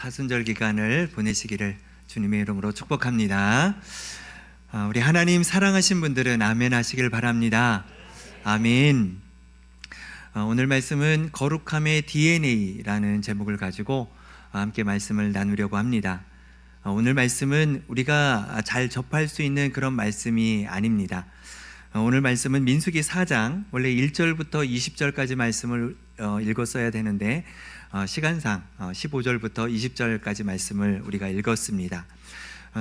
사순절 기간을 보내시기를 주님의 이름으로 축복합니다. 우리 하나님 사랑하신 분들은 아멘 하시길 바랍니다. 아멘. 오늘 말씀은 거룩함의 DNA라는 제목을 가지고 함께 말씀을 나누려고 합니다. 오늘 말씀은 우리가 잘 접할 수 있는 그런 말씀이 아닙니다. 오늘 말씀은 민수기 4장 원래 1절부터 20절까지 말씀을 읽었어야 되는데 시간상 15절부터 20절까지 말씀을 우리가 읽었습니다.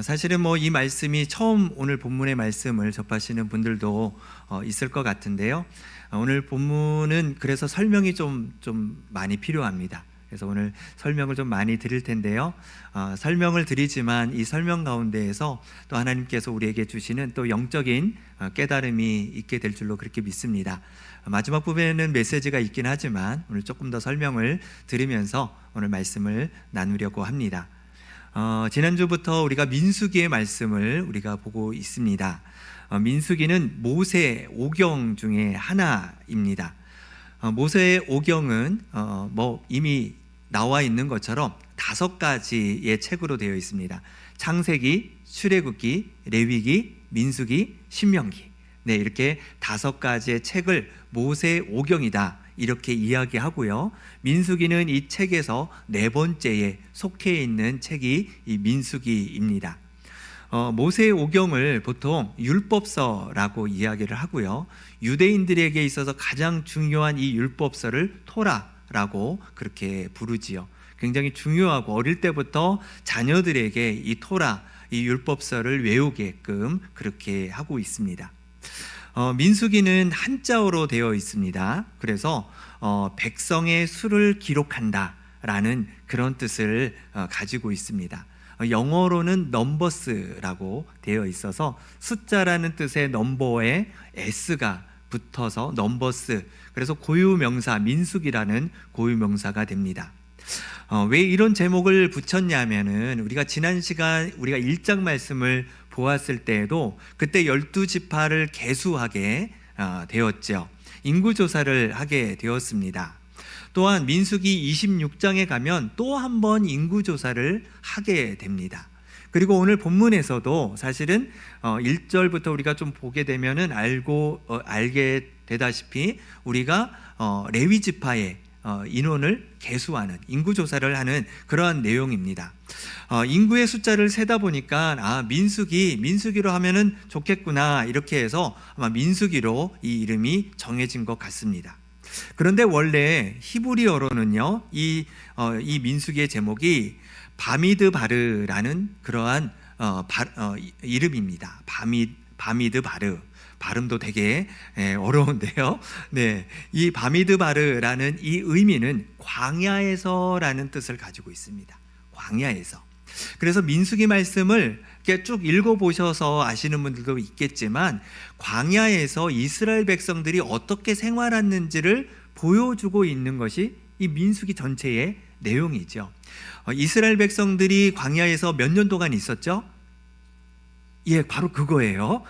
사실은 이 말씀이 처음 오늘 본문의 말씀을 접하시는 분들도 있을 것 같은데요. 오늘 본문은 그래서 설명이 좀 많이 필요합니다. 그래서 오늘 설명을 좀 많이 드릴 텐데요. 설명을 드리지만 이 설명 가운데에서 또 하나님께서 우리에게 주시는 또 영적인 깨달음이 있게 될 줄로 그렇게 믿습니다. 마지막 부분에는 메시지가 있긴 하지만 오늘 조금 더 설명을 들으면서 오늘 말씀을 나누려고 합니다. 지난주부터 우리가 민수기의 말씀을 우리가 보고 있습니다. 민수기는 모세 오경 중에 하나입니다. 모세의 오경은 이미 나와 있는 것처럼 5가지의 책으로 되어 있습니다. 창세기, 출애굽기, 레위기, 민수기, 신명기. 이렇게 5가지의 책을 모세의 오경이다 이렇게 이야기하고요. 민수기는 이 책에서 4번째에 속해 있는 책이 이 민수기입니다. 모세의 오경을 보통 율법서라고 이야기를 하고요. 유대인들에게 있어서 가장 중요한 이 율법서를 토라라고 그렇게 부르지요. 굉장히 중요하고 어릴 때부터 자녀들에게 이 토라, 이 율법서를 외우게끔 그렇게 하고 있습니다. 민수기는 한자어로 되어 있습니다. 그래서 백성의 수를 기록한다라는 그런 뜻을 가지고 있습니다. 영어로는 넘버스라고 되어 있어서 숫자라는 뜻의 넘버에 s가 붙어서 넘버스, 그래서 고유명사 민수기라는 고유명사가 됩니다. 왜 이런 제목을 붙였냐면은 우리가 지난 시간 우리가 1장 말씀을 보았을 때에도 그때 12지파를 계수하게 되었죠. 인구조사를 하게 되었습니다. 또한 민수기 26장에 가면 또 한 번 인구조사를 하게 됩니다. 그리고 오늘 본문에서도 사실은 1절부터 우리가 좀 보게 되면은 알게 되다시피 우리가 레위지파의 인원을 계수하는 인구조사를 하는 그러한 내용입니다. 인구의 숫자를 세다 보니까 민수기로 하면은 좋겠구나 이렇게 해서 아마 민수기로 이 이름이 정해진 것 같습니다. 그런데 원래 히브리어로는요 이 민수기의 제목이 바미드바르라는 그러한 이름입니다. 바미드바르 발음도 되게 어려운데요. 이 바미드바르라는 이 의미는 광야에서라는 뜻을 가지고 있습니다. 광야에서. 그래서 민수기 말씀을 이렇게 쭉 읽어보셔서 아시는 분들도 있겠지만 광야에서 이스라엘 백성들이 어떻게 생활했는지를 보여주고 있는 것이 이 민수기 전체의 내용이죠. 이스라엘 백성들이 광야에서 몇 년 동안 있었죠? 바로 그거예요.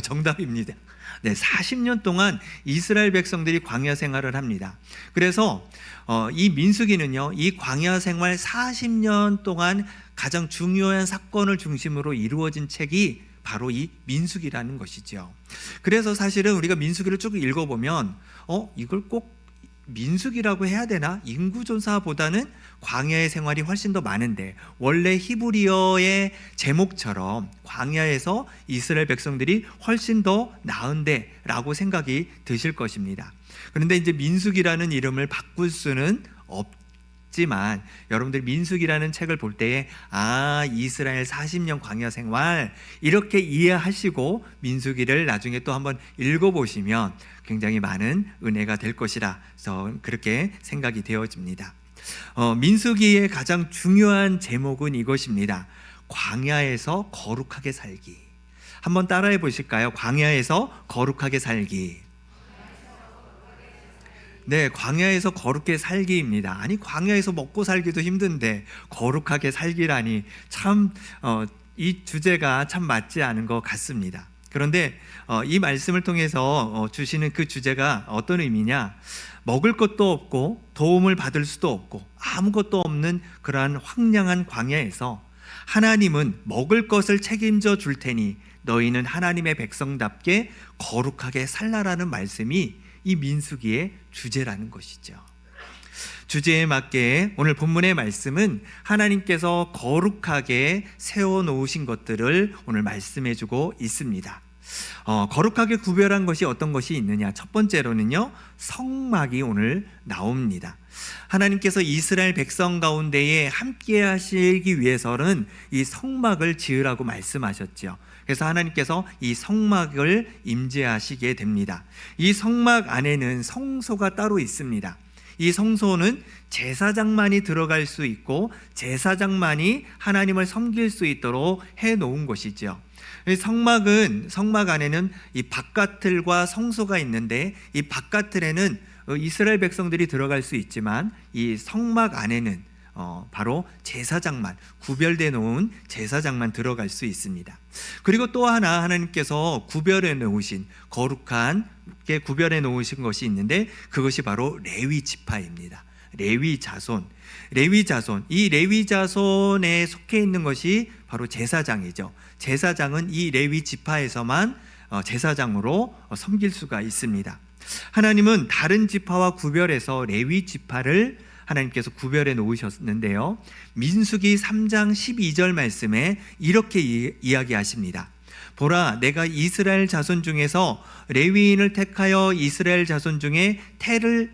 정답입니다. 40년 동안 이스라엘 백성들이 광야 생활을 합니다. 그래서 이 민수기는요, 이 광야 생활 40년 동안 가장 중요한 사건을 중심으로 이루어진 책이 바로 이 민수기라는 것이죠. 그래서 사실은 우리가 민수기를 쭉 읽어보면 이걸 꼭 민수기라고 해야 되나? 인구조사보다는 광야의 생활이 훨씬 더 많은데 원래 히브리어의 제목처럼 광야에서 이스라엘 백성들이 훨씬 더 나은데 라고 생각이 드실 것입니다. 그런데 이제 민수기라는 이름을 바꿀 수는 없지만 여러분들 민수기라는 책을 볼 때에 이스라엘 40년 광야 생활 이렇게 이해하시고 민수기를 나중에 또 한번 읽어보시면 굉장히 많은 은혜가 될 것이라 서 그렇게 생각이 되어집니다. 민수기의 가장 중요한 제목은 이것입니다. 광야에서 거룩하게 살기. 한번 따라해 보실까요? 광야에서 거룩하게 살기. 광야에서 거룩하게 살기입니다. 아니 광야에서 먹고 살기도 힘든데 거룩하게 살기라니 참 이 주제가 참 맞지 않은 것 같습니다. 그런데 이 말씀을 통해서 주시는 그 주제가 어떤 의미냐? 먹을 것도 없고 도움을 받을 수도 없고 아무것도 없는 그러한 황량한 광야에서 하나님은 먹을 것을 책임져 줄 테니 너희는 하나님의 백성답게 거룩하게 살라라는 말씀이 이 민수기의 주제라는 것이죠. 주제에 맞게 오늘 본문의 말씀은 하나님께서 거룩하게 세워놓으신 것들을 오늘 말씀해주고 있습니다. 거룩하게 구별한 것이 어떤 것이 있느냐? 첫 번째로는요, 성막이 오늘 나옵니다. 하나님께서 이스라엘 백성 가운데에 함께 하시기 위해서는 이 성막을 지으라고 말씀하셨죠. 그래서 하나님께서 이 성막을 임재하시게 됩니다. 이 성막 안에는 성소가 따로 있습니다. 이 성소는 제사장만이 들어갈 수 있고 제사장만이 하나님을 섬길 수 있도록 해놓은 것이죠. 성막 안에는 이 바깥틀과 성소가 있는데 이 바깥틀에는 이스라엘 백성들이 들어갈 수 있지만 이 성막 안에는 바로 제사장만, 구별되어 놓은 제사장만 들어갈 수 있습니다. 그리고 또 하나 하나님께서 구별해 놓으신, 거룩하게 구별해 놓으신 것이 있는데 그것이 바로 레위 지파입니다. 레위 자손. 이 레위 자손에 속해 있는 것이 바로 제사장이죠. 제사장은 이 레위 지파에서만 제사장으로 섬길 수가 있습니다. 하나님은 다른 지파와 구별해서 레위 지파를 하나님께서 구별해 놓으셨는데요, 민수기 3장 12절 말씀에 이렇게 이야기하십니다. 보라, 내가 이스라엘 자손 중에서 레위인을 택하여 이스라엘 자손 중에 태를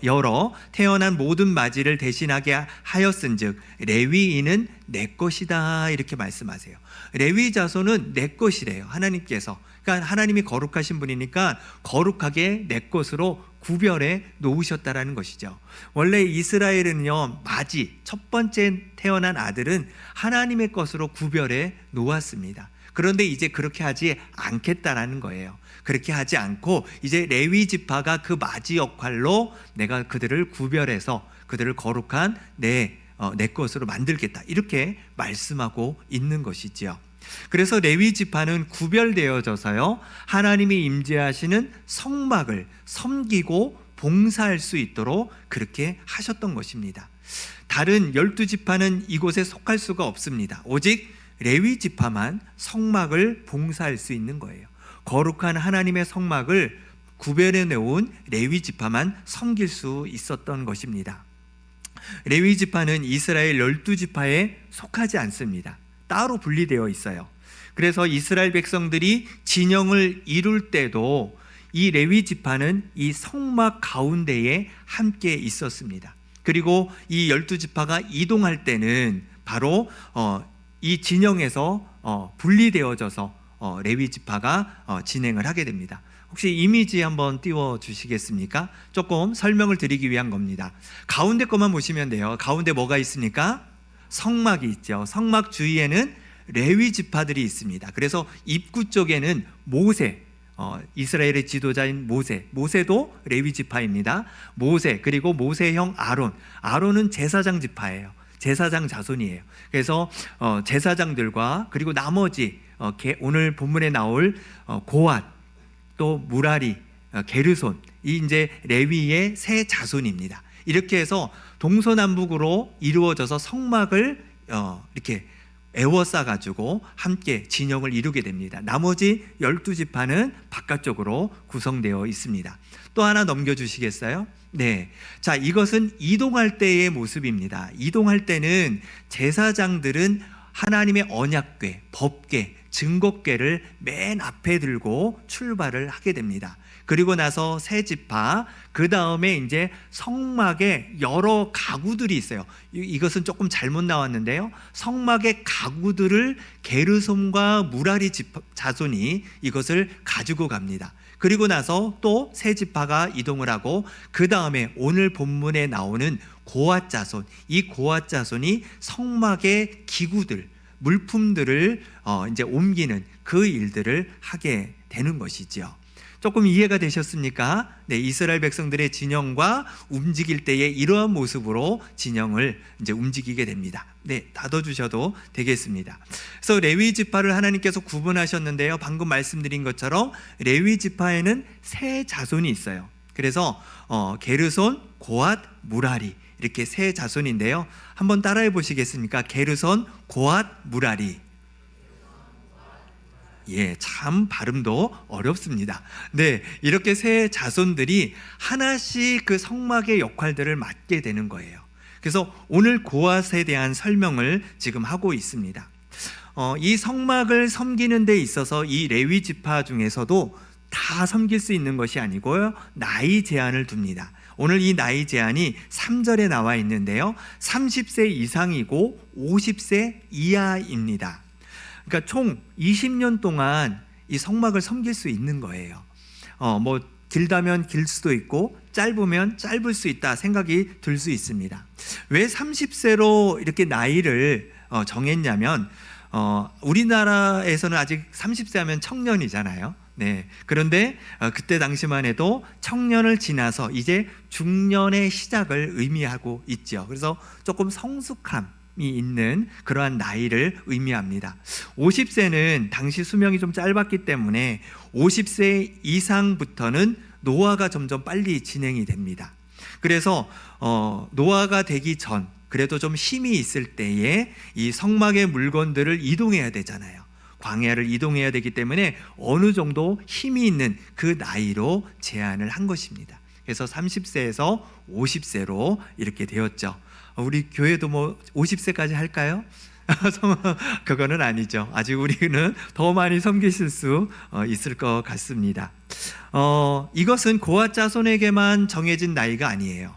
열어 태어난 모든 맞이를 대신하게 하였은즉 레위인은 내 것이다, 이렇게 말씀하세요. 레위 자손은 내 것이래요, 하나님께서. 그러니까 하나님이 거룩하신 분이니까 거룩하게 내 것으로 구별해 놓으셨다라는 것이죠. 원래 이스라엘은요, 맞이, 첫 번째 태어난 아들은 하나님의 것으로 구별해 놓았습니다. 그런데 이제 그렇게 하지 않겠다라는 거예요. 그렇게 하지 않고 이제 레위 지파가 그 맞이 역할로 내가 그들을 구별해서 그들을 거룩한 내 것으로 만들겠다, 이렇게 말씀하고 있는 것이지요. 그래서 레위 지파는 구별되어져서요, 하나님이 임재하시는 성막을 섬기고 봉사할 수 있도록 그렇게 하셨던 것입니다. 다른 12지파는 이곳에 속할 수가 없습니다. 오직 레위 지파만 성막을 봉사할 수 있는 거예요. 거룩한 하나님의 성막을 구별해 놓은 레위 지파만 섬길 수 있었던 것입니다. 레위 지파는 이스라엘 12지파에 속하지 않습니다. 따로 분리되어 있어요. 그래서 이스라엘 백성들이 진영을 이룰 때도 이 레위 지파는 이 성막 가운데에 함께 있었습니다. 그리고 이 12지파가 이동할 때는 바로 이 진영에서 분리되어져서 레위 지파가 진행을 하게 됩니다. 혹시 이미지 한번 띄워 주시겠습니까? 조금 설명을 드리기 위한 겁니다. 가운데 것만 보시면 돼요. 가운데 뭐가 있습니까? 성막이 있죠. 성막 주위에는 레위 지파들이 있습니다. 그래서 입구 쪽에는 모세, 이스라엘의 지도자인 모세도 레위 지파입니다. 모세, 그리고 모세의 형 아론은 제사장 지파예요. 제사장 자손이에요. 그래서 제사장들과 그리고 나머지 오늘 본문에 나올 고앗, 또 무라리, 게르손, 이 이제 레위의 세 자손입니다. 이렇게 해서 동서남북으로 이루어져서 성막을 이렇게 에워싸 가지고 함께 진영을 이루게 됩니다. 나머지 12지파는 바깥쪽으로 구성되어 있습니다. 또 하나 넘겨주시겠어요? 네. 자, 이것은 이동할 때의 모습입니다. 이동할 때는 제사장들은 하나님의 언약궤, 법궤, 증거궤를 맨 앞에 들고 출발을 하게 됩니다. 그리고 나서 세 지파, 그 다음에 이제 성막에 여러 가구들이 있어요. 이것은 조금 잘못 나왔는데요, 성막의 가구들을 게르솜과 무라리 자손이 이것을 가지고 갑니다. 그리고 나서 또 세 지파가 이동을 하고 그 다음에 오늘 본문에 나오는 고앗 자손, 이 고앗 자손이 성막의 기구들, 물품들을 이제 옮기는 그 일들을 하게 되는 것이죠. 조금 이해가 되셨습니까? 네, 이스라엘 백성들의 진영과 움직일 때에 이러한 모습으로 진영을 이제 움직이게 됩니다. 네, 닫아주셔도 되겠습니다. 그래서 레위 지파를 하나님께서 구분하셨는데요, 방금 말씀드린 것처럼 레위 지파에는 세 자손이 있어요. 그래서 게르손, 고앗, 무라리 이렇게 세 자손인데요, 한번 따라해 보시겠습니까? 게르손, 고앗, 무라리. 예, 참 발음도 어렵습니다. 네, 이렇게 세 자손들이 하나씩 그 성막의 역할들을 맡게 되는 거예요. 그래서 오늘 고앗에 대한 설명을 지금 하고 있습니다. 이 성막을 섬기는 데 있어서 이 레위 지파 중에서도 다 섬길 수 있는 것이 아니고요, 나이 제한을 둡니다. 오늘 이 나이 제한이 3절에 나와 있는데요, 30세 이상이고 50세 이하입니다. 그러니까 총 20년 동안 이 성막을 섬길 수 있는 거예요. 뭐 길다면 길 수도 있고 짧으면 짧을 수 있다 생각이 들 수 있습니다. 왜 30세로 이렇게 나이를 정했냐면, 우리나라에서는 아직 30세 하면 청년이잖아요. 네. 그런데 그때 당시만 해도 청년을 지나서 이제 중년의 시작을 의미하고 있죠. 그래서 조금 성숙함이 있는 그러한 나이를 의미합니다. 50세는 당시 수명이 좀 짧았기 때문에 50세 이상부터는 노화가 점점 빨리 진행이 됩니다. 그래서 노화가 되기 전, 그래도 좀 힘이 있을 때에 이 성막의 물건들을 이동해야 되잖아요. 광야를 이동해야 되기 때문에 어느 정도 힘이 있는 그 나이로 제한을 한 것입니다. 그래서 30세에서 50세로 이렇게 되었죠. 우리 교회도 뭐 50세까지 할까요? 그거는 아니죠. 아직 우리는 더 많이 섬기실 수 있을 것 같습니다. 이것은 고앗 자손에게만 정해진 나이가 아니에요.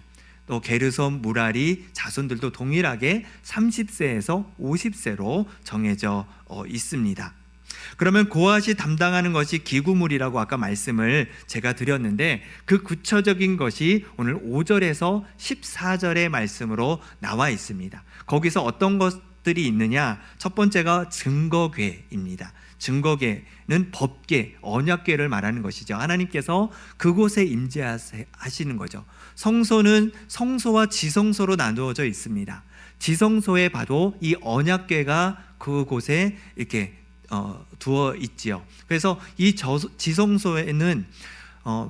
또 게르손, 무라리 자손들도 동일하게 30세에서 50세로 정해져 있습니다. 그러면 고앗이 담당하는 것이 기구물이라고 아까 말씀을 제가 드렸는데, 그 구체적인 것이 오늘 5절에서 14절의 말씀으로 나와 있습니다. 거기서 어떤 것들이 있느냐? 첫 번째가 증거궤입니다. 증거궤는 법궤, 언약궤를 말하는 것이죠. 하나님께서 그곳에 임재하시는 거죠. 성소는 성소와 지성소로 나누어져 있습니다. 지성소에 봐도 이 언약궤가 그곳에 이렇게 두어 있지요. 그래서 이 지성소에는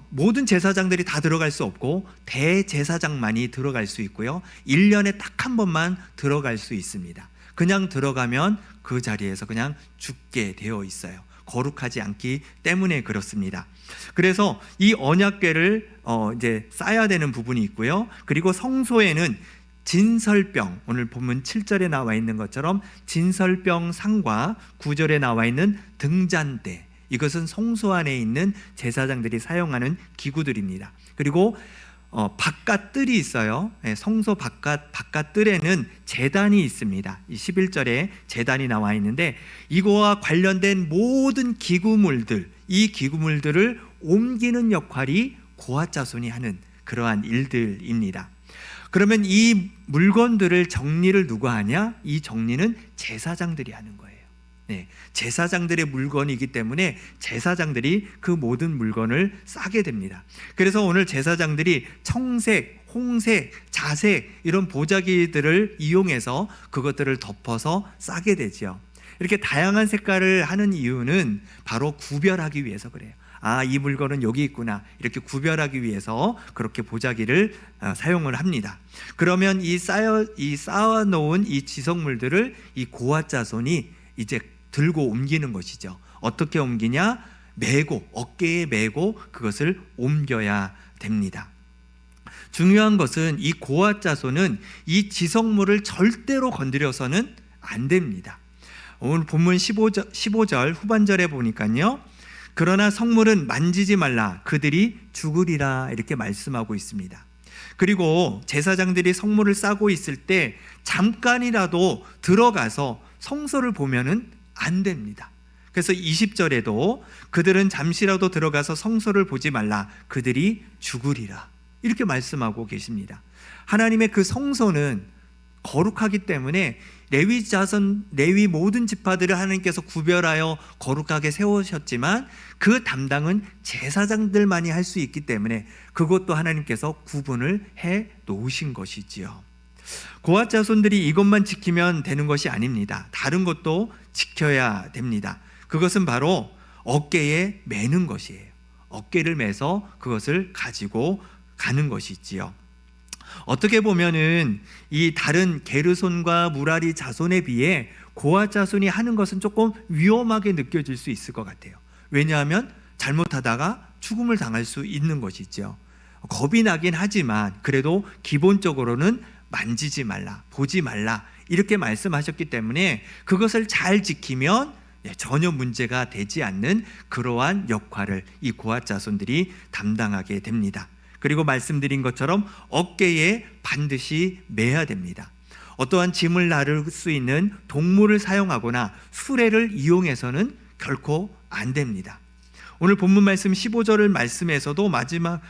모든 제사장들이 다 들어갈 수 없고 대제사장만이 들어갈 수 있고요, 1년에 딱 한 번만 들어갈 수 있습니다. 그냥 들어가면 그 자리에서 그냥 죽게 되어 있어요. 거룩하지 않기 때문에 그렇습니다. 그래서 이 언약궤를 이제 쌓아야 되는 부분이 있고요, 그리고 성소에는 진설병, 오늘 본문 7절에 나와 있는 것처럼 진설병 상과 9절에 나와 있는 등잔대, 이것은 성소 안에 있는 제사장들이 사용하는 기구들입니다. 그리고 바깥 뜰이 있어요. 성소 바깥 뜰에는 제단이 있습니다. 이 11절에 제단이 나와 있는데, 이거와 관련된 모든 기구물들, 이 기구물들을 옮기는 역할이 고앗 자손이 하는 그러한 일들입니다. 그러면 이 물건들을 정리를 누가 하냐? 이 정리는 제사장들이 하는 거예요. 네, 제사장들의 물건이기 때문에 제사장들이 그 모든 물건을 싸게 됩니다. 그래서 오늘 제사장들이 청색, 홍색, 자색 이런 보자기들을 이용해서 그것들을 덮어서 싸게 되죠. 이렇게 다양한 색깔을 하는 이유는 바로 구별하기 위해서 그래요. 이 물건은 여기 있구나, 이렇게 구별하기 위해서 그렇게 보자기를 사용을 합니다. 그러면 이 쌓아놓은 이 지성물들을 이 고앗 자손이 이제 들고 옮기는 것이죠. 어떻게 옮기냐? 메고, 어깨에 메고 그것을 옮겨야 됩니다. 중요한 것은 이 고앗 자손은 이 지성물을 절대로 건드려서는 안 됩니다. 오늘 본문 15절 후반절에 보니까요, 그러나 성물은 만지지 말라, 그들이 죽으리라, 이렇게 말씀하고 있습니다. 그리고 제사장들이 성물을 싸고 있을 때 잠깐이라도 들어가서 성소를 보면은 안 됩니다. 그래서 20절에도 그들은 잠시라도 들어가서 성소를 보지 말라, 그들이 죽으리라, 이렇게 말씀하고 계십니다. 하나님의 그 성소는 거룩하기 때문에 레위 자손, 레위 모든 지파들을 하나님께서 구별하여 거룩하게 세우셨지만 그 담당은 제사장들만이 할 수 있기 때문에 그것도 하나님께서 구분을 해 놓으신 것이지요. 고앗 자손들이 이것만 지키면 되는 것이 아닙니다. 다른 것도 지켜야 됩니다. 그것은 바로 어깨에 매는 것이에요. 어깨를 매서 그것을 가지고 가는 것이지요. 어떻게 보면은 이 다른 게르손과 무라리 자손에 비해 고앗 자손이 하는 것은 조금 위험하게 느껴질 수 있을 것 같아요. 왜냐하면 잘못하다가 죽음을 당할 수 있는 것이죠. 겁이 나긴 하지만 그래도 기본적으로는 만지지 말라, 보지 말라 이렇게 말씀하셨기 때문에 그것을 잘 지키면 전혀 문제가 되지 않는 그러한 역할을 이 고앗 자손들이 담당하게 됩니다. 그리고 말씀드린 것처럼 어깨에 반드시 매야 됩니다. 어떠한 짐을 나를 수 있는 동물을 사용하거나 수레를 이용해서는 결코 안 됩니다. 오늘 본문 말씀 15절 말씀에서도 마지막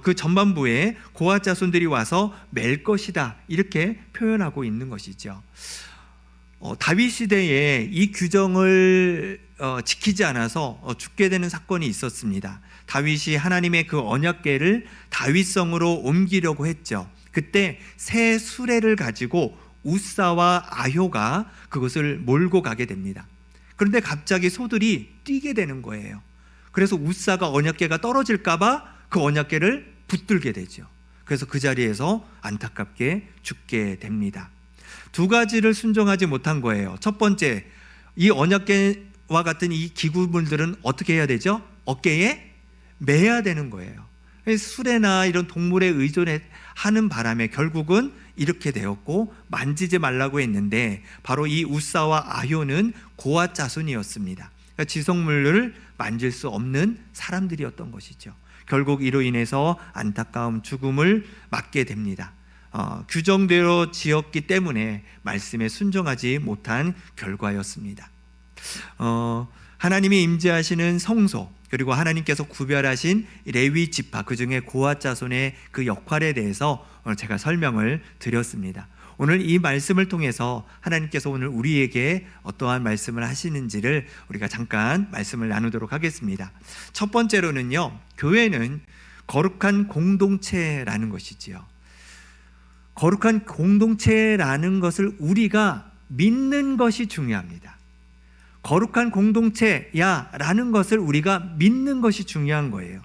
그 전반부에 고앗 자손들이 와서 맬 것이다 이렇게 표현하고 있는 것이죠. 다윗 시대에 이 규정을 지키지 않아서 죽게 되는 사건이 있었습니다. 다윗이 하나님의 그 언약궤를 다윗성으로 옮기려고 했죠. 그때 새 수레를 가지고 우사와 아효가 그것을 몰고 가게 됩니다. 그런데 갑자기 소들이 뛰게 되는 거예요. 그래서 우사가 언약궤가 떨어질까봐 그 언약궤를 붙들게 되죠. 그래서 그 자리에서 안타깝게 죽게 됩니다. 두 가지를 순종하지 못한 거예요. 첫 번째, 이 언약궤와 같은 이 기구물들은 어떻게 해야 되죠? 어깨에 매야 되는 거예요. 수레나 이런 동물에 의존하는 바람에 결국은 이렇게 되었고 만지지 말라고 했는데 바로 이 우사와 아효는 고앗 자손이었습니다. 그러니까 지성물을 만질 수 없는 사람들이었던 것이죠. 결국 이로 인해서 안타까운 죽음을 맞게 됩니다. 규정대로 지었기 때문에 말씀에 순종하지 못한 결과였습니다. 하나님이 임재하시는 성소 그리고 하나님께서 구별하신 레위 지파 그중에 고앗 자손의 그 역할에 대해서 오늘 제가 설명을 드렸습니다. 오늘 이 말씀을 통해서 하나님께서 오늘 우리에게 어떠한 말씀을 하시는지를 우리가 잠깐 말씀을 나누도록 하겠습니다. 첫 번째로는요, 교회는 거룩한 공동체라는 것이지요. 거룩한 공동체라는 것을 우리가 믿는 것이 중요합니다. 거룩한 공동체야 라는 것을 우리가 믿는 것이 중요한 거예요.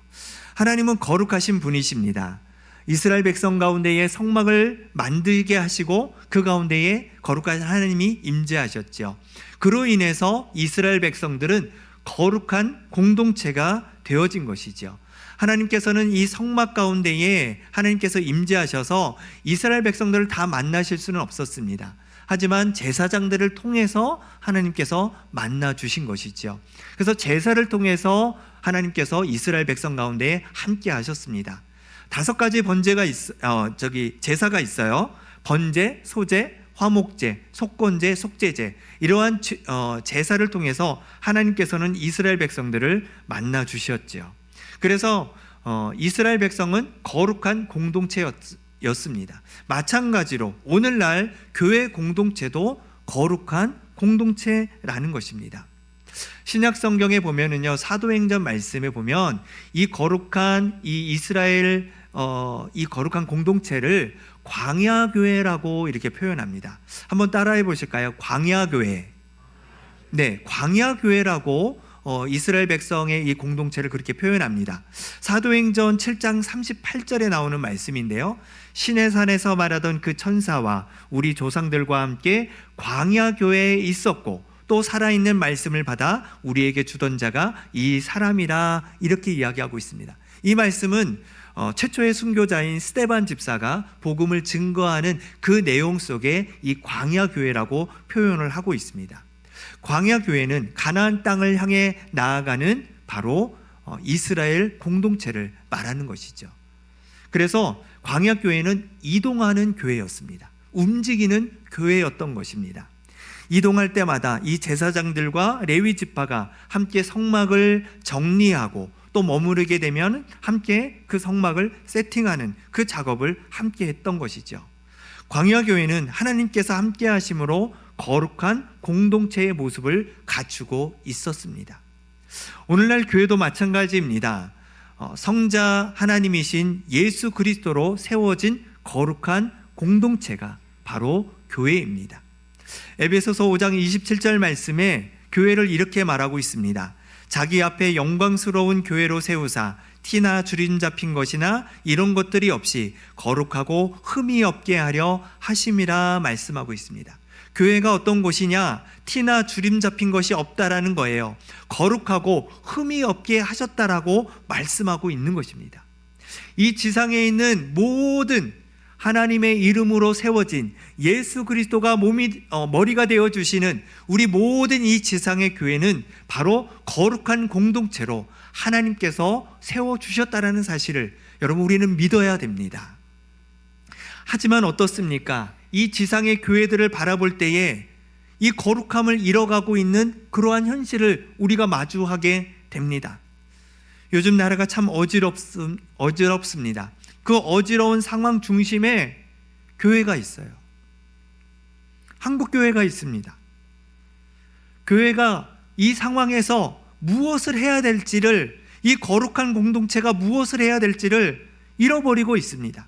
하나님은 거룩하신 분이십니다. 이스라엘 백성 가운데에 성막을 만들게 하시고 그 가운데에 거룩한 하나님이 임재하셨죠. 그로 인해서 이스라엘 백성들은 거룩한 공동체가 되어진 것이죠. 하나님께서는 이 성막 가운데에 하나님께서 임재하셔서 이스라엘 백성들을 다 만나실 수는 없었습니다. 하지만 제사장들을 통해서 하나님께서 만나 주신 것이죠. 그래서 제사를 통해서 하나님께서 이스라엘 백성 가운데 함께 하셨습니다. 5가지 제사가 있어요. 번제, 소제, 화목제, 속건제, 속죄제. 이러한 제사를 통해서 하나님께서는 이스라엘 백성들을 만나 주셨죠. 그래서 이스라엘 백성은 거룩한 공동체였습니다. 마찬가지로 오늘날 교회 공동체도 거룩한 공동체라는 것입니다. 신약 성경에 보면은요, 사도행전 말씀에 보면 이 거룩한 이 이스라엘 이 거룩한 공동체를 광야교회라고 이렇게 표현합니다. 한번 따라해 보실까요? 광야교회. 네, 광야교회라고 이스라엘 백성의 이 공동체를 그렇게 표현합니다. 사도행전 7장 38절에 나오는 말씀인데요, 시내산에서 말하던 그 천사와 우리 조상들과 함께 광야교회에 있었고 또 살아있는 말씀을 받아 우리에게 주던 자가 이 사람이라 이렇게 이야기하고 있습니다. 이 말씀은 최초의 순교자인 스데반 집사가 복음을 증거하는 그 내용 속에 이 광야교회라고 표현을 하고 있습니다. 광야교회는 가나안 땅을 향해 나아가는 바로 이스라엘 공동체를 말하는 것이죠. 그래서 광야교회는 이동하는 교회였습니다. 움직이는 교회였던 것입니다. 이동할 때마다 이 제사장들과 레위 지파가 함께 성막을 정리하고 또 머무르게 되면 함께 그 성막을 세팅하는 그 작업을 함께 했던 것이죠. 광야 교회는 하나님께서 함께 하심으로 거룩한 공동체의 모습을 갖추고 있었습니다. 오늘날 교회도 마찬가지입니다. 성자 하나님이신 예수 그리스도로 세워진 거룩한 공동체가 바로 교회입니다. 에베소서 5장 27절 말씀에 교회를 이렇게 말하고 있습니다. 자기 앞에 영광스러운 교회로 세우사 티나 주름 잡힌 것이나 이런 것들이 없이 거룩하고 흠이 없게 하려 하심이라 말씀하고 있습니다. 교회가 어떤 곳이냐? 티나 주름 잡힌 것이 없다라는 거예요. 거룩하고 흠이 없게 하셨다라고 말씀하고 있는 것입니다. 이 지상에 있는 모든 하나님의 이름으로 세워진 예수 그리스도가 머리가 되어주시는 우리 모든 이 지상의 교회는 바로 거룩한 공동체로 하나님께서 세워주셨다라는 사실을 여러분 우리는 믿어야 됩니다. 하지만 어떻습니까? 이 지상의 교회들을 바라볼 때에 이 거룩함을 잃어가고 있는 그러한 현실을 우리가 마주하게 됩니다. 요즘 나라가 참 어지럽습니다. 그 어지러운 상황 중심에 교회가 있어요. 한국교회가 있습니다. 교회가 이 상황에서 무엇을 해야 될지를, 이 거룩한 공동체가 무엇을 해야 될지를 잃어버리고 있습니다.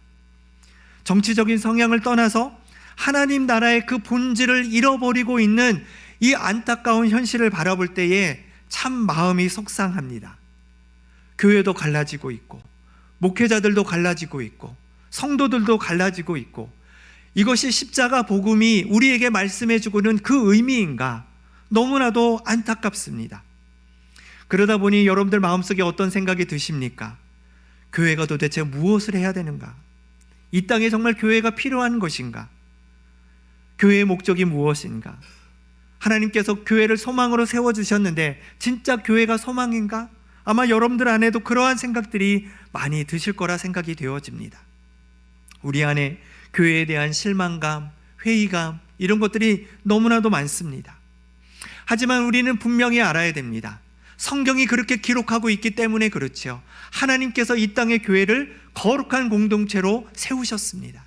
정치적인 성향을 떠나서 하나님 나라의 그 본질을 잃어버리고 있는 이 안타까운 현실을 바라볼 때에 참 마음이 속상합니다. 교회도 갈라지고 있고 목회자들도 갈라지고 있고 성도들도 갈라지고 있고, 이것이 십자가 복음이 우리에게 말씀해주고는 그 의미인가? 너무나도 안타깝습니다. 그러다 보니 여러분들 마음속에 어떤 생각이 드십니까? 교회가 도대체 무엇을 해야 되는가? 이 땅에 정말 교회가 필요한 것인가? 교회의 목적이 무엇인가? 하나님께서 교회를 소망으로 세워주셨는데 진짜 교회가 소망인가? 아마 여러분들 안에도 그러한 생각들이 많이 드실 거라 생각이 되어집니다. 우리 안에 교회에 대한 실망감, 회의감, 이런 것들이 너무나도 많습니다. 하지만 우리는 분명히 알아야 됩니다. 성경이 그렇게 기록하고 있기 때문에 그렇죠. 하나님께서 이 땅의 교회를 거룩한 공동체로 세우셨습니다.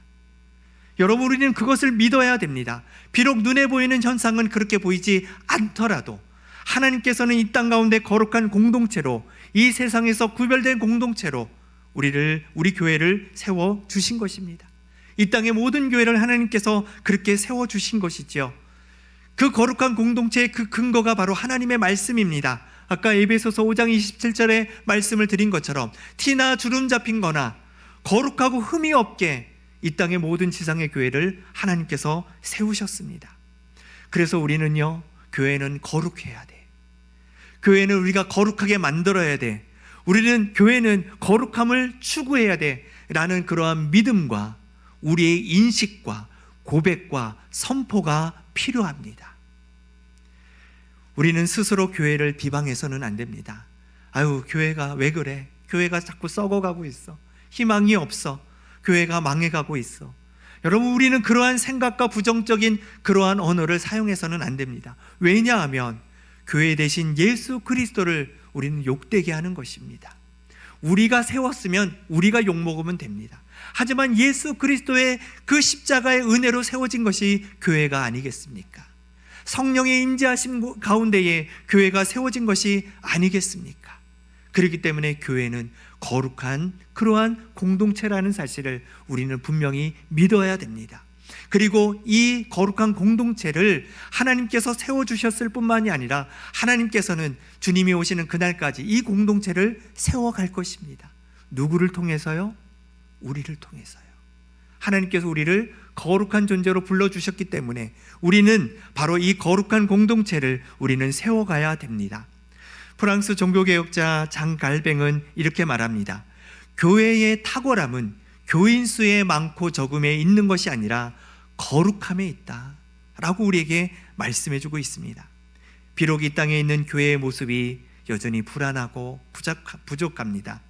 여러분, 우리는 그것을 믿어야 됩니다. 비록 눈에 보이는 현상은 그렇게 보이지 않더라도 하나님께서는 이 땅 가운데 거룩한 공동체로, 이 세상에서 구별된 공동체로 우리 교회를 세워주신 것입니다. 이 땅의 모든 교회를 하나님께서 그렇게 세워주신 것이지요. 그 거룩한 공동체의 그 근거가 바로 하나님의 말씀입니다. 아까 에베소서 5장 27절에 말씀을 드린 것처럼 티나 주름 잡힌 거나 거룩하고 흠이 없게 이 땅의 모든 지상의 교회를 하나님께서 세우셨습니다. 그래서 우리는요, 교회는 거룩해야 돼. 교회는 우리가 거룩하게 만들어야 돼. 교회는 거룩함을 추구해야 돼 라는 그러한 믿음과 우리의 인식과 고백과 선포가 필요합니다. 우리는 스스로 교회를 비방해서는 안 됩니다. 아유, 교회가 왜 그래? 교회가 자꾸 썩어가고 있어. 희망이 없어. 교회가 망해가고 있어. 여러분, 우리는 그러한 생각과 부정적인 그러한 언어를 사용해서는 안 됩니다. 왜냐하면 교회 대신 예수 그리스도를 우리는 욕되게 하는 것입니다. 우리가 세웠으면 우리가 욕먹으면 됩니다. 하지만 예수 그리스도의 그 십자가의 은혜로 세워진 것이 교회가 아니겠습니까? 성령의 임재하심 가운데에 교회가 세워진 것이 아니겠습니까? 그렇기 때문에 교회는 거룩한 그러한 공동체라는 사실을 우리는 분명히 믿어야 됩니다. 그리고 이 거룩한 공동체를 하나님께서 세워주셨을 뿐만이 아니라 하나님께서는 주님이 오시는 그날까지 이 공동체를 세워갈 것입니다. 누구를 통해서요? 우리를 통해서요. 하나님께서 우리를 거룩한 존재로 불러주셨기 때문에 우리는 바로 이 거룩한 공동체를 우리는 세워가야 됩니다. 프랑스 종교개혁자 장 갈뱅은 이렇게 말합니다. 교회의 탁월함은 교인 수의 많고 적음에 있는 것이 아니라 거룩함에 있다 라고 우리에게 말씀해주고 있습니다. 비록 이 땅에 있는 교회의 모습이 여전히 불안하고 부족합니다.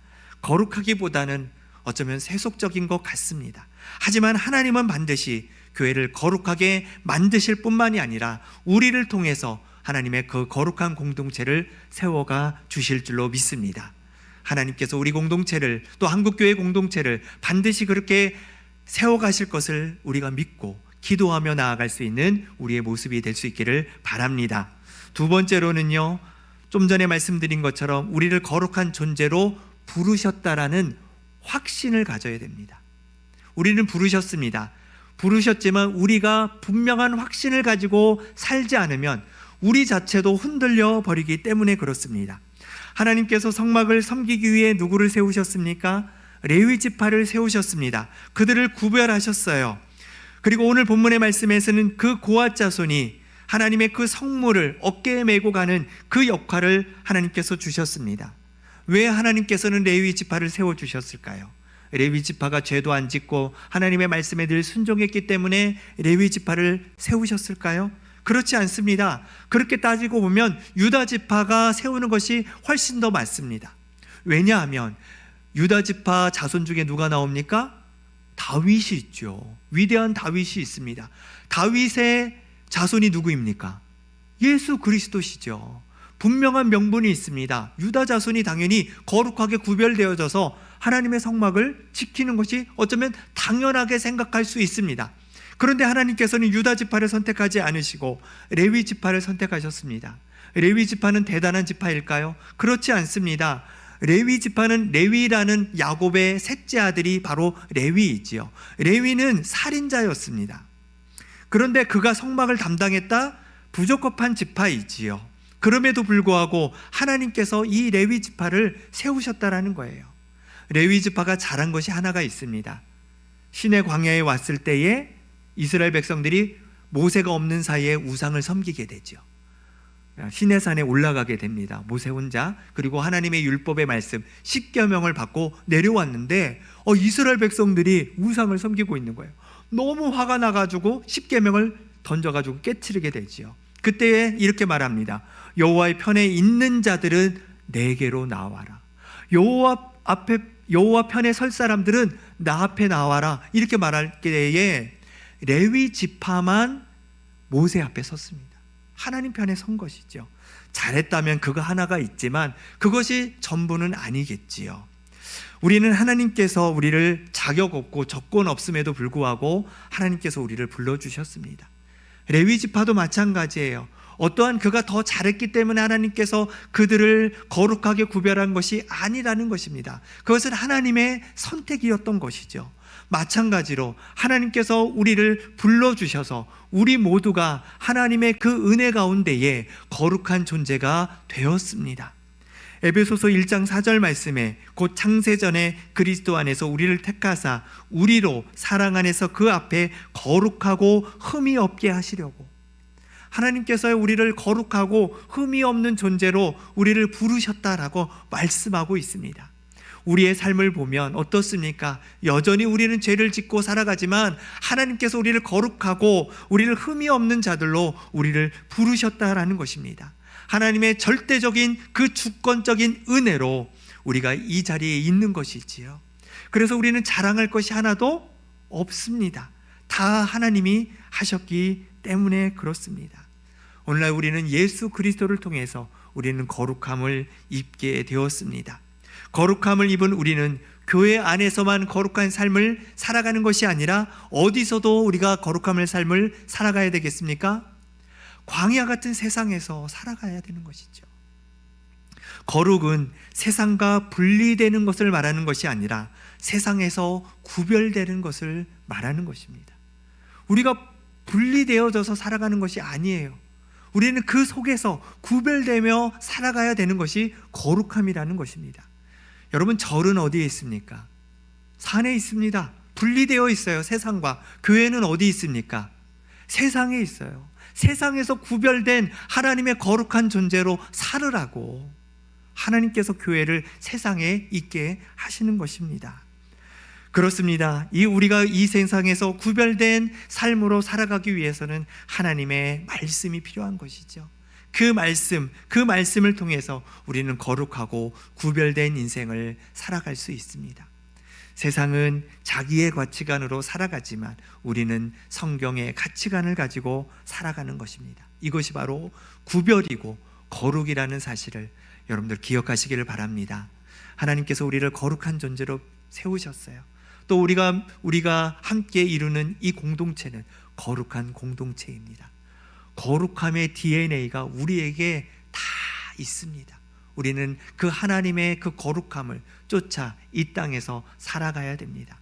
거룩하기보다는 어쩌면 세속적인 것 같습니다. 하지만 하나님은 반드시 교회를 거룩하게 만드실 뿐만이 아니라 우리를 통해서 하나님의 그 거룩한 공동체를 세워가 주실 줄로 믿습니다. 하나님께서 우리 공동체를, 또 한국교회 공동체를 반드시 그렇게 세워가실 것을 우리가 믿고 기도하며 나아갈 수 있는 우리의 모습이 될 수 있기를 바랍니다. 두 번째로는요, 좀 전에 말씀드린 것처럼 우리를 거룩한 존재로 부르셨다라는 확신을 가져야 됩니다. 우리는 부르셨습니다. 부르셨지만 우리가 분명한 확신을 가지고 살지 않으면 우리 자체도 흔들려 버리기 때문에 그렇습니다. 하나님께서 성막을 섬기기 위해 누구를 세우셨습니까? 레위 지파를 세우셨습니다. 그들을 구별하셨어요. 그리고 오늘 본문의 말씀에서는 그 고앗 자손이 하나님의 그 성물을 어깨에 메고 가는 그 역할을 하나님께서 주셨습니다. 왜 하나님께서는 레위 지파를 세워주셨을까요? 레위 지파가 죄도 안 짓고 하나님의 말씀에 늘 순종했기 때문에 레위 지파를 세우셨을까요? 그렇지 않습니다. 그렇게 따지고 보면 유다 지파가 세우는 것이 훨씬 더 맞습니다. 왜냐하면 유다 지파 자손 중에 누가 나옵니까? 다윗이 있죠. 위대한 다윗이 있습니다. 다윗의 자손이 누구입니까? 예수 그리스도시죠. 분명한 명분이 있습니다. 유다 자손이 당연히 거룩하게 구별되어져서 하나님의 성막을 지키는 것이 어쩌면 당연하게 생각할 수 있습니다. 그런데 하나님께서는 유다 지파를 선택하지 않으시고 레위 지파를 선택하셨습니다. 레위 지파는 대단한 지파일까요? 그렇지 않습니다. 레위 지파는 레위라는 야곱의 셋째 아들이 바로 레위이지요. 레위는 살인자였습니다. 그런데 그가 성막을 담당했다? 부적합한 지파이지요. 그럼에도 불구하고 하나님께서 이 레위 지파를 세우셨다라는 거예요. 레위 지파가 잘한 것이 하나가 있습니다. 시내 광야에 왔을 때에 이스라엘 백성들이 모세가 없는 사이에 우상을 섬기게 되죠. 시내산에 올라가게 됩니다. 모세 혼자. 그리고 하나님의 율법의 말씀 10계명을 받고 내려왔는데 이스라엘 백성들이 우상을 섬기고 있는 거예요. 너무 화가 나가지고 10계명을 던져가지고 깨트리게 되지요. 그때 이렇게 말합니다. 여호와의 편에 있는 자들은 내게로 나와라. 여호와 편에 설 사람들은 나 앞에 나와라. 이렇게 말할 때에 레위 지파만 모세 앞에 섰습니다. 하나님 편에 선 것이죠. 잘했다면 그거 하나가 있지만 그것이 전부는 아니겠지요. 우리는 하나님께서 우리를 자격 없고 조건 없음에도 불구하고 하나님께서 우리를 불러주셨습니다. 레위 지파도 마찬가지예요. 어떠한 그가 더 잘했기 때문에 하나님께서 그들을 거룩하게 구별한 것이 아니라는 것입니다. 그것은 하나님의 선택이었던 것이죠. 마찬가지로 하나님께서 우리를 불러주셔서 우리 모두가 하나님의 그 은혜 가운데에 거룩한 존재가 되었습니다. 에베소서 1장 4절 말씀에 곧 창세전에 그리스도 안에서 우리를 택하사 우리로 사랑 안에서 그 앞에 거룩하고 흠이 없게 하시려고, 하나님께서 우리를 거룩하고 흠이 없는 존재로 우리를 부르셨다라고 말씀하고 있습니다. 우리의 삶을 보면 어떻습니까? 여전히 우리는 죄를 짓고 살아가지만 하나님께서 우리를 거룩하고 우리를 흠이 없는 자들로 우리를 부르셨다라는 것입니다. 하나님의 절대적인 그 주권적인 은혜로 우리가 이 자리에 있는 것이지요. 그래서 우리는 자랑할 것이 하나도 없습니다. 다 하나님이 하셨기 때문에 그렇습니다. 오늘날 우리는 예수 그리스도를 통해서 우리는 거룩함을 입게 되었습니다. 거룩함을 입은 우리는 교회 안에서만 거룩한 삶을 살아가는 것이 아니라 어디서도 우리가 거룩함을 삶을 살아가야 되겠습니까? 광야 같은 세상에서 살아가야 되는 것이죠. 거룩은 세상과 분리되는 것을 말하는 것이 아니라 세상에서 구별되는 것을 말하는 것입니다. 우리가 분리되어져서 살아가는 것이 아니에요. 우리는 그 속에서 구별되며 살아가야 되는 것이 거룩함이라는 것입니다. 여러분, 절은 어디에 있습니까? 산에 있습니다. 분리되어 있어요. 세상과. 교회는 어디 있습니까? 세상에 있어요. 세상에서 구별된 하나님의 거룩한 존재로 살으라고 하나님께서 교회를 세상에 있게 하시는 것입니다. 그렇습니다. 우리가 이 세상에서 구별된 삶으로 살아가기 위해서는 하나님의 말씀이 필요한 것이죠. 그 말씀을 통해서 우리는 거룩하고 구별된 인생을 살아갈 수 있습니다. 세상은 자기의 가치관으로 살아가지만 우리는 성경의 가치관을 가지고 살아가는 것입니다. 이것이 바로 구별이고 거룩이라는 사실을 여러분들 기억하시기를 바랍니다. 하나님께서 우리를 거룩한 존재로 세우셨어요. 또 우리가 함께 이루는 이 공동체는 거룩한 공동체입니다. 거룩함의 DNA가 우리에게 다 있습니다. 우리는 그 하나님의 그 거룩함을 쫓아 이 땅에서 살아가야 됩니다.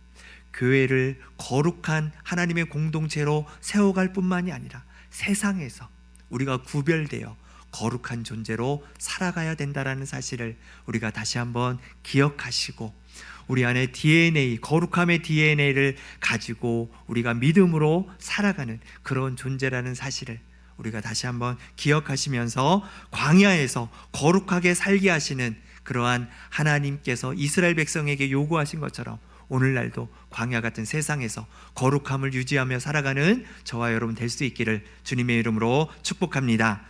교회를 거룩한 하나님의 공동체로 세워갈 뿐만이 아니라 세상에서 우리가 구별되어 거룩한 존재로 살아가야 된다는 사실을 우리가 다시 한번 기억하시고, 우리 안에 DNA, 거룩함의 DNA를 가지고 우리가 믿음으로 살아가는 그런 존재라는 사실을 우리가 다시 한번 기억하시면서, 광야에서 거룩하게 살게 하시는 그러한 하나님께서 이스라엘 백성에게 요구하신 것처럼 오늘날도 광야 같은 세상에서 거룩함을 유지하며 살아가는 저와 여러분 될 수 있기를 주님의 이름으로 축복합니다.